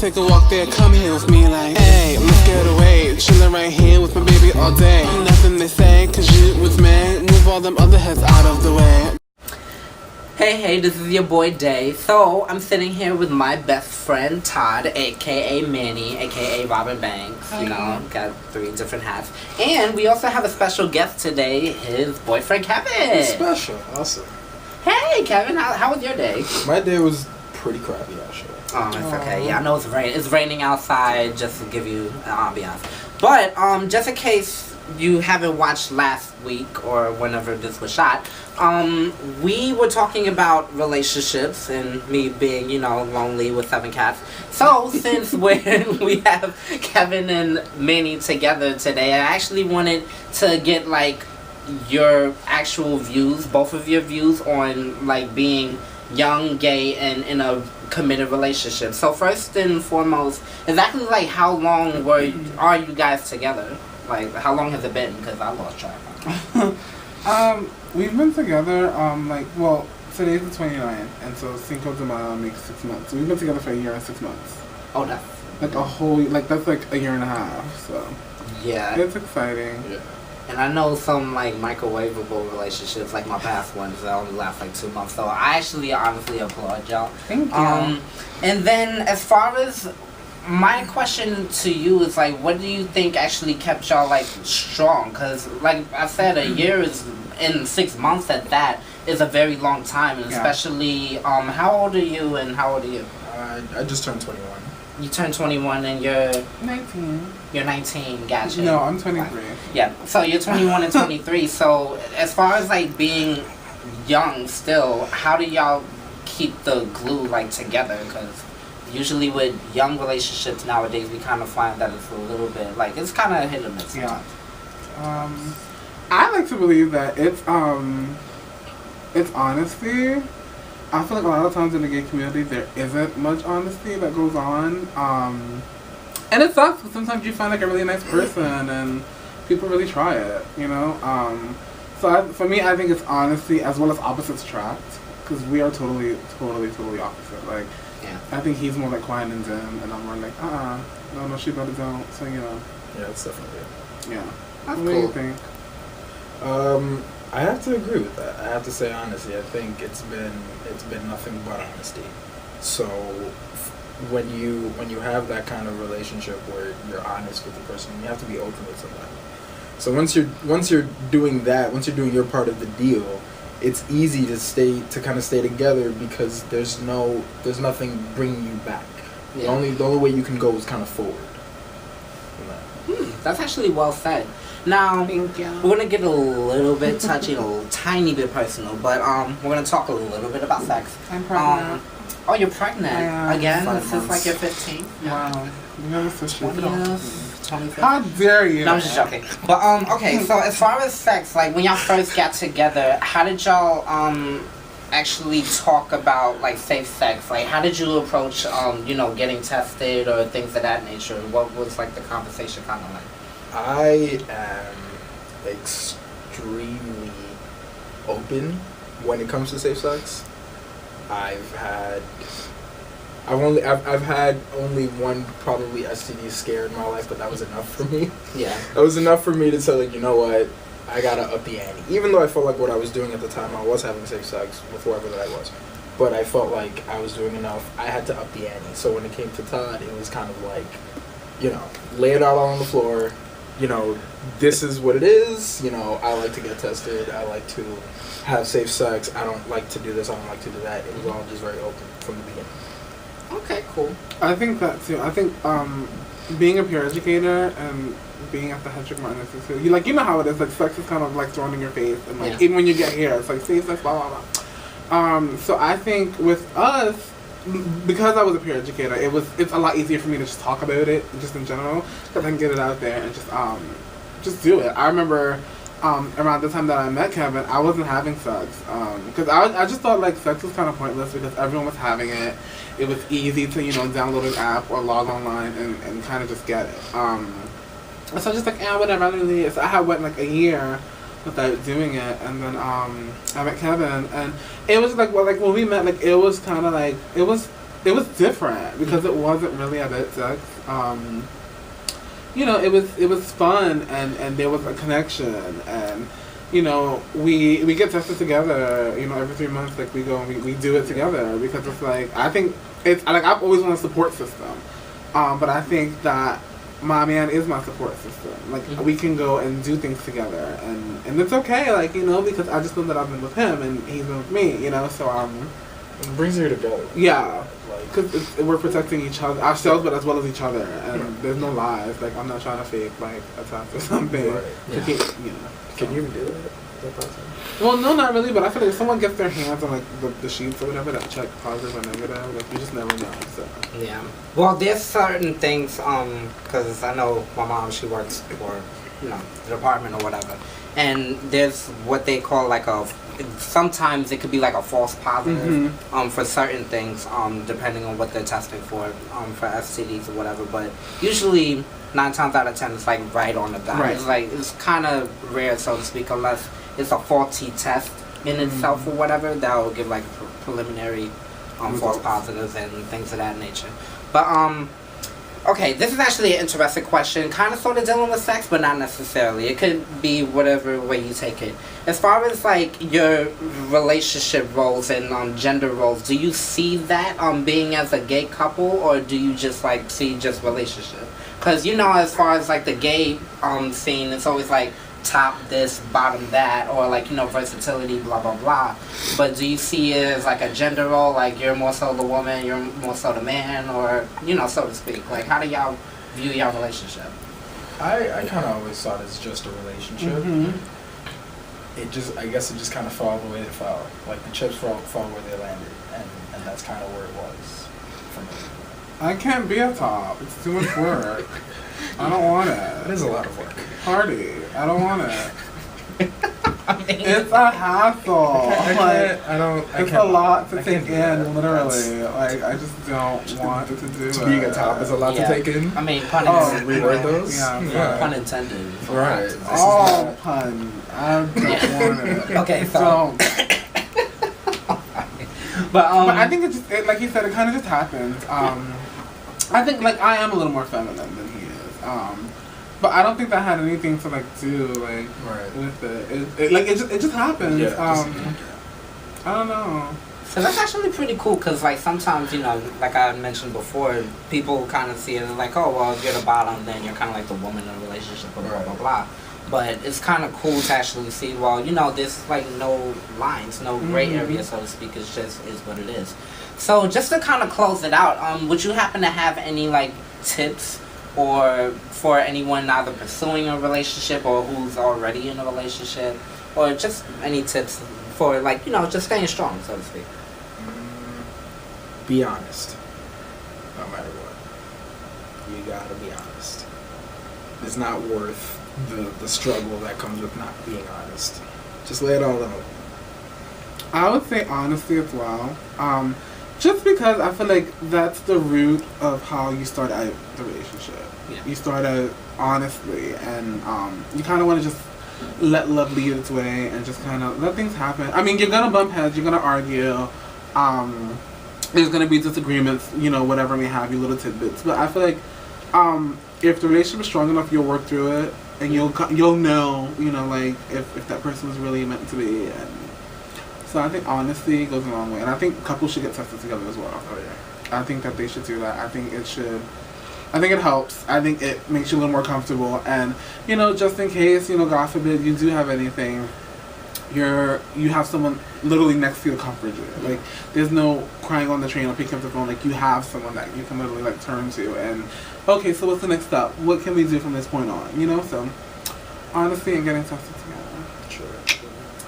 take a walk there, come here with me like, hey, let's get away, chillin' right here with my baby all day. Nothing they say, cause you with me, move all them other heads out of the way. Hey, this is your boy Day. So, I'm sitting here with my best friend Todd, aka Manny, aka Robin Banks. You know, got 3 different hats. And we also have a special guest today, his boyfriend Kevin. Special, awesome. Hey Kevin, how was your day? My day was pretty crappy actually. Oh, it's okay. Yeah, I know it's raining outside, just to give you an ambiance. But just in case you haven't watched last week or whenever this was shot, we were talking about relationships and me being, lonely with 7 cats. So since we have Kevin and Manny together today, I actually wanted to get your actual views, both of your views on being young, gay, and in a committed relationship. So first and foremost, exactly how long are you guys together? How long has it been? Because I lost track. We've been together, today's the 29th, and so Cinco de Mayo makes 6 months. So we've been together for a year and 6 months. Oh, that's... a whole, that's a year and a half, so... Yeah. It's exciting. Yeah. And I know some, microwavable relationships, my past ones, that only last, 2 months. So I actually, honestly applaud y'all. Thank you. And then, as far as... my question to you is what do you think actually kept y'all strong? Because I said, a year is in 6 months at that is a very long time, and especially how old are you and how old are you? I just turned 21. You turned 21 and you're 19. You're 19. Gotcha. No, I'm 23. Yeah, so you're 21 and 23. So as far as being young still, how do y'all keep the glue together? Because usually with young relationships nowadays, we kind of find that it's a little bit, it's kind of hit or miss sometimes. Yeah. I like to believe that it's honesty. I feel a lot of times in the gay community, there isn't much honesty that goes on. And it sucks, because sometimes you find a really nice person, and people really try it, for me, I think it's honesty as well as opposites attract, because we are totally opposite. Yeah. I think he's more quiet and dim, and I'm more no, she better don't. So Yeah, that's definitely it. Yeah. That's what do you think? I have to agree with that. I have to say honestly, I think it's been nothing but honesty. So when you have that kind of relationship where you're honest with the person, you have to be open with somebody. So once you're doing that, once you're doing your part of the deal, it's easy to kind of stay together because there's nothing bringing you back. Yeah. The only way you can go is kind of forward. That's actually well said. Now, we're gonna get a little bit touchy, a tiny bit personal, but we're gonna talk a little bit about sex. I'm pregnant. Oh, you're pregnant again? This is your 15th. Wow. You so 25th. How dare you? No, I'm just joking. But okay. So as far as sex, when y'all first got together, how did y'all actually talk about safe sex? How did you approach getting tested or things of that nature? What was the conversation kind of like? I am extremely open when it comes to safe sex. I've had only one probably STD scare in my life, but that was enough for me. Yeah. That was enough for me to say, you know what, I gotta up the ante. Even though I felt like what I was doing at the time, I was having safe sex with whoever that I was. But I felt like I was doing enough. I had to up the ante. So when it came to Todd, it was kind of lay it out on the floor. This is what it is. I like to get tested. I like to have safe sex. I don't like to do this. I don't like to do that. It was all just very open from the beginning. Okay, cool. I think that too. I think being a peer educator and being at the Hedrick Martin Institute, you know how it is. Sex is kind of thrown in your face, and even when you get here, it's safe sex, blah blah blah. So I think with us, because I was a peer educator, it's a lot easier for me to just talk about it, just in general, because I can get it out there and just do it. I remember around the time that I met Kevin, I wasn't having sex because I just thought sex was kind of pointless because everyone was having it. It was easy to download an app or log online and kind of just get it. So I was just whatever. I really. So I had went a year without doing it, and then I met Kevin, and it was when we met, it was kind of it was it was different because it wasn't really about sex. You know, it was fun and there was a connection and you know we get tested together. You know, every 3 months, like we go and we do it together because it's like I think it's like I've always wanted a support system, but I think that my man is my support system. Like we can go and do things together and it's okay. Like you know because I just know that I've been with him and he's been with me. You know, so it brings you together. Yeah. Because we're protecting each other, ourselves, but as well as each other, and there's no lies. Like I'm not trying to fake like a test or something. Right. To keep, you know. Can you even do that? Is that possible? Well, no, not really. But I feel like if someone gets their hands on like the sheets or whatever that check positive or negative, like you just never know. So. Yeah. Well, there's certain things. Because I know my mom. She works for, you know, the department or whatever, and there's what they call like a. Sometimes it could be like a false positive for certain things depending on what they're testing for STDs or whatever, but usually 9 times out of 10 it's like right on the dot. Right. It's like it's kind of rare, so to speak, unless it's a faulty test in itself or whatever that will give like preliminary false positives and things of that nature. But okay, this is actually an interesting question, kind of sort of dealing with sex, but not necessarily. It could be whatever way you take it. As far as like your relationship roles and gender roles, do you see that being as a gay couple, or do you just like see just relationship? Because you know, as far as like the gay scene, it's always like top this, bottom that, or like, you know, versatility, blah blah blah. But do you see it as like a gender role, like you're more so the woman, you're more so the man, or, you know, so to speak? Like, how do y'all view your relationship? I kind of always thought it's just a relationship. I guess it just kind of fell the way it fell. Like the chips fell where they landed, and that's kind of where it was for me. I can't be a top. It's too much work. I don't want it. It is a lot of work. Party. I don't want it. It's a hassle. It's a lot to take in, literally. Like, I just don't want to do it. Being a top is a lot to take in. I mean, pun intended. Reword those? Yeah. Pun intended. Right. All pun. I don't want it. Okay, so. Don't. But I think it just, like you said, it kind of just happened. I think, like, I am a little more feminine than he is. But I don't think that had anything to like do like with it. It just happens. Yeah, I don't know. So that's actually pretty cool because like sometimes, you know, like I mentioned before, people kind of see it like, oh well, if you're the bottom, then you're kind of like the woman in a relationship, or blah blah blah. But it's kind of cool to actually see, well, you know, there's like no lines, no gray area, so to speak. It's just is what it is. So just to kind of close it out, would you happen to have any like tips or for anyone either pursuing a relationship or who's already in a relationship, or just any tips for, like, you know, just staying strong, so to speak? Be honest, no matter what. You gotta be honest. It's not worth the struggle that comes with not being honest. Just lay it all out. I would say honesty as well. Just because I feel like that's the root of how you start out the relationship. Yeah. You start out honestly, and you kind of want to just let love lead its way and just kind of let things happen. I mean, you're going to bump heads, you're going to argue, there's going to be disagreements, you know, whatever may have you, little tidbits. But I feel like if the relationship is strong enough, you'll work through it, and you'll know, you know, like, if that person is really meant to be. And so I think honesty goes a long way, and I think couples should get tested together as well. Oh yeah. I think that they should do that. I think it should. I think it helps. I think it makes you a little more comfortable, and you know, just in case, you know, God forbid you do have anything, you have someone literally next to you to comfort you. Like, there's no crying on the train or picking up the phone. Like, you have someone that you can literally like turn to, and okay, so what's the next step? What can we do from this point on? You know, so honesty and getting tested together. Sure.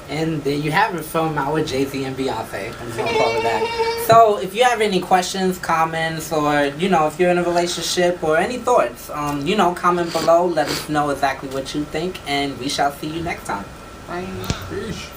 And there you have it from our Jay-Z and Beyonce. I'm just gonna call it that. So if you have any questions, comments, or, you know, if you're in a relationship or any thoughts, you know, comment below. Let us know exactly what you think, and we shall see you next time. Bye. Peace.